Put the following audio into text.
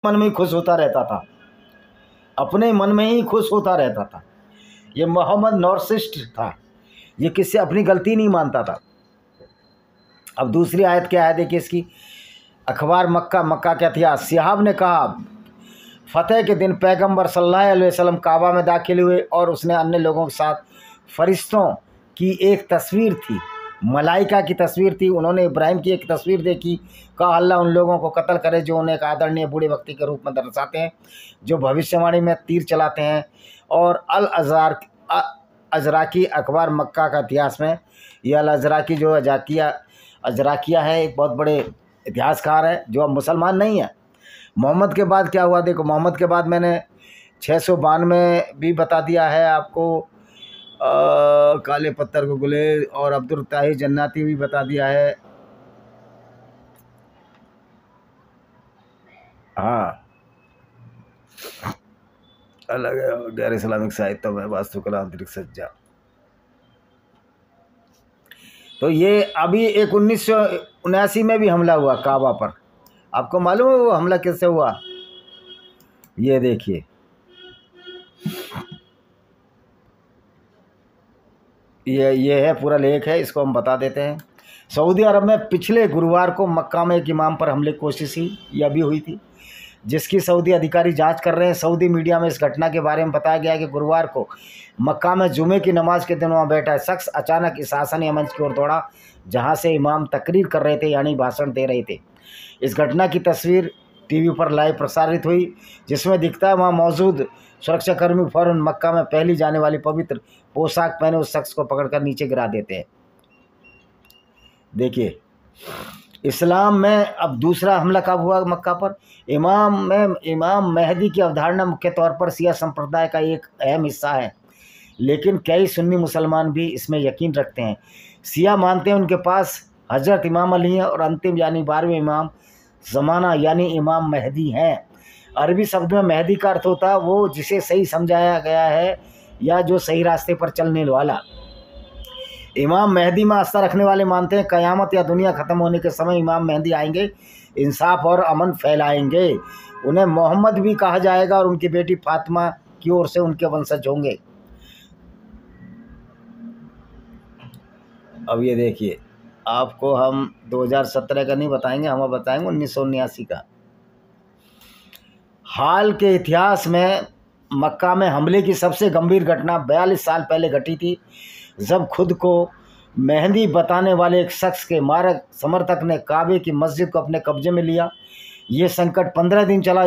मन में ही खुश होता रहता था, अपने मन में ही खुश होता रहता था। ये मोहम्मद नॉर्सिस्ट था, ये किससे अपनी गलती नहीं मानता था। अब दूसरी आयत क्या है देखिए इसकी, अखबार मक्का का इतिहास। सिहाब ने कहा, फतेह के दिन पैगंबर सल्लल्लाहु अलैहि वसल्लम काबा में दाखिल हुए और उसने अन्य लोगों के साथ फरिश्तों की एक तस्वीर थी, मलाइका की तस्वीर थी। उन्होंने इब्राहिम की एक तस्वीर देखी, कहा अल्लाह उन लोगों को कत्ल करे जो उन्हें एक आदरणीय बूढ़े व्यक्ति के रूप में दर्शाते हैं, जो भविष्यवाणी में तीर चलाते हैं। और अज़राकी अखबार मक्का का इतिहास में, यह अज़राकी जो अज़राकिया है, एक बहुत बड़े इतिहासकार है जो अब मुसलमान नहीं है। मोहम्मद के बाद क्या हुआ देखो, मोहम्मद के बाद मैंने 692 भी बता दिया है आपको, काले पत्थर को गुले और अब्दुल ताहिर जन्नाती भी बता दिया है। हाँ, अलग गैर इस्लामिक साहित्य में वास्तुकला अंतरिक्ष सज्जा। तो ये अभी एक 1979 में भी हमला हुआ काबा पर। आपको मालूम है वो हमला किससे हुआ? ये देखिए, ये है पूरा लेख है, इसको हम बता देते हैं। सऊदी अरब में पिछले गुरुवार को मक्का में एक इमाम पर हमले की कोशिश हुई, यह भी हुई थी, जिसकी सऊदी अधिकारी जांच कर रहे हैं। सऊदी मीडिया में इस घटना के बारे में बताया गया कि गुरुवार को मक्का में जुमे की नमाज के दिन वहाँ बैठा शख्स अचानक इस आसनी मंच की ओर दौड़ा जहाँ से इमाम तकरीर कर रहे थे, यानी भाषण दे रहे थे। इस घटना की तस्वीर टीवी पर लाइव प्रसारित हुई, जिसमें दिखता है वहाँ मौजूद सुरक्षाकर्मी फ़ौरन मक्का में पहली जाने वाली पवित्र पोशाक पहने उस शख्स को पकड़कर नीचे गिरा देते हैं। देखिए, इस्लाम में अब दूसरा हमला कब हुआ मक्का पर? इमाम मेहदी की अवधारणा मुख्य तौर पर शिया संप्रदाय का एक अहम हिस्सा है, लेकिन कई सुन्नी मुसलमान भी इसमें यकीन रखते हैं। शिया मानते हैं उनके पास हज़रत इमाम अली हैं और अंतिम यानी 12वें इमाम ज़माना यानी इमाम मेहदी हैं। अरबी शब्द में मेहदी का अर्थ होता है वो जिसे सही समझाया गया है या जो सही रास्ते पर चलने वाला। इमाम मेहदी में आस्था रखने वाले मानते हैं क़यामत या दुनिया ख़त्म होने के समय इमाम मेहदी आएंगे, इंसाफ और अमन फैलाएंगे। उन्हें मोहम्मद भी कहा जाएगा और उनकी बेटी फातिमा की ओर से उनके वंशज होंगे। अब ये देखिए, आपको हम 2017 का नहीं बताएंगे, हम बताएंगे 1979 का। हाल के इतिहास में मक्का में हमले की सबसे गंभीर घटना 42 साल पहले घटी थी, जब खुद को मेहदी बताने वाले एक शख्स के मारक समर्थक ने काबे की मस्जिद को अपने कब्जे में लिया। ये संकट 15 दिन चला।